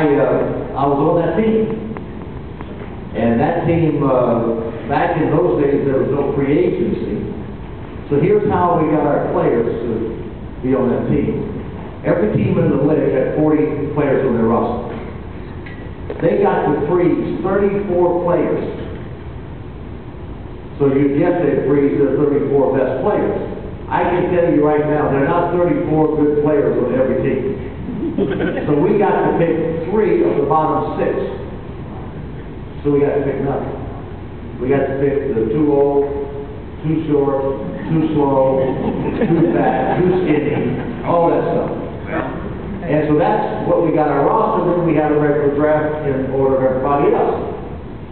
I was on that team. And that team, back in those days, there was no free agency. So here's how we got our players to be on that team. Every team in the league had 40 players on their roster. They got to freeze 34 players. So you guess they freeze their 34 best players. I can tell you right now, there are not 34 good players on every team. So we got to pick 3 of the bottom 6. So we got to pick nothing. We got to pick the too old, too short, too slow, too fat, too skinny, all that stuff. And so that's what we got our roster. Then we had a regular draft in order of everybody else.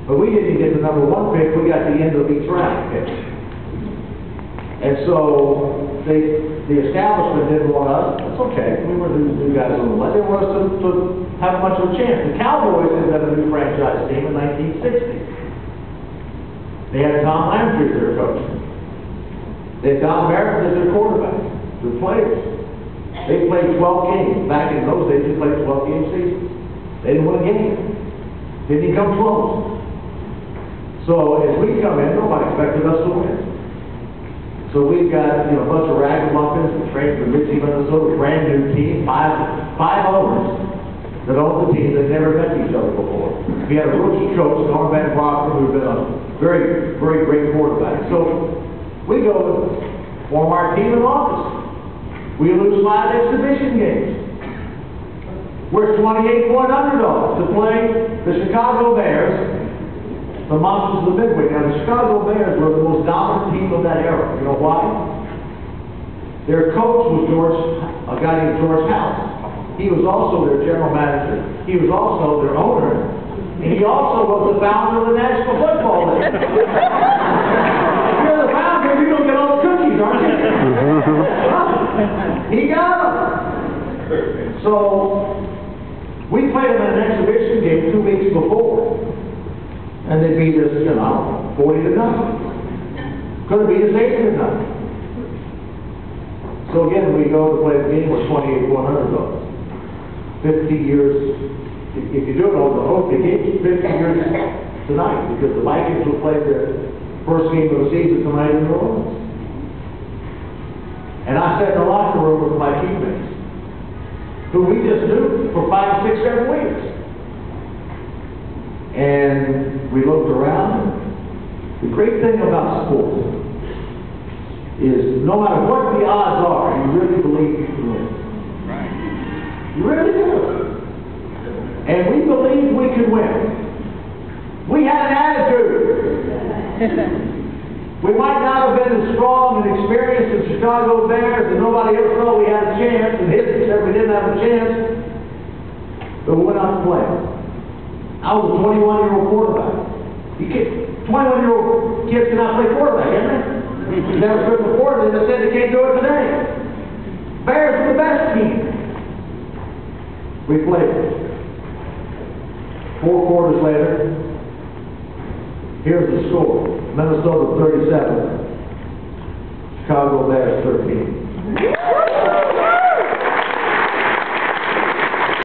But we didn't get the number 1 pick. We got the end of each round pick. And so the establishment didn't want us. That's okay. We were new guys on the line. They didn't want us to have much of a chance. The Cowboys had been a new franchise team in 1960. They had Tom Landry as their coach. They had Don Merritt as their quarterback, the players. They played 12 games. Back in those days, they played 12-game seasons. They didn't win a game. Didn't even come close. So as we come in, nobody expected us to win. So we've got, a bunch of ragamuffins and trained from Minnesota, brand new team, five owners that own the team that never met each other before. We had a rookie coach, Norm Van Brock, who's been a very, very great quarterback. So we go and form our team in August. We lose 5 exhibition games. We're 28-point underdogs to play the Chicago Bears, the monsters of the midweek. Now, the Chicago Bears were the most dominant team of that era. You know why? Their coach was a guy named George House. He was also their general manager. He was also their owner. And he also was the founder of the National Football League. If you're the founder, you don't get all the cookies, aren't you? He got them. So, we played them in an exhibition game 2 weeks before. And they beat us, 40 to nothing. Could have beat us 80 to nothing. So again, we go to play the game with 28-100. 50 years, if you do it on the hope, the game's 50 years tonight, because the Vikings will play their first game of the season tonight in New Orleans. And I sat in the locker room with my teammates, who we just knew for 5, 6, 7 weeks. And we looked around. The great thing about sports is no matter what the odds are, you really believe you can win. Right. You really do. And we believed we could win. We had an attitude. We might not have been as strong and experienced as Chicago Bears, and nobody else thought we had a chance, and history said we didn't have a chance, but we went out to play. I was a 21-year-old quarterback. 21-year-old kids cannot play quarterback, isn't it? You never could before, and they said they can't do it today. Bears are the best team. We played. 4 quarters later, here's the score. Minnesota 37, Chicago Bears 13.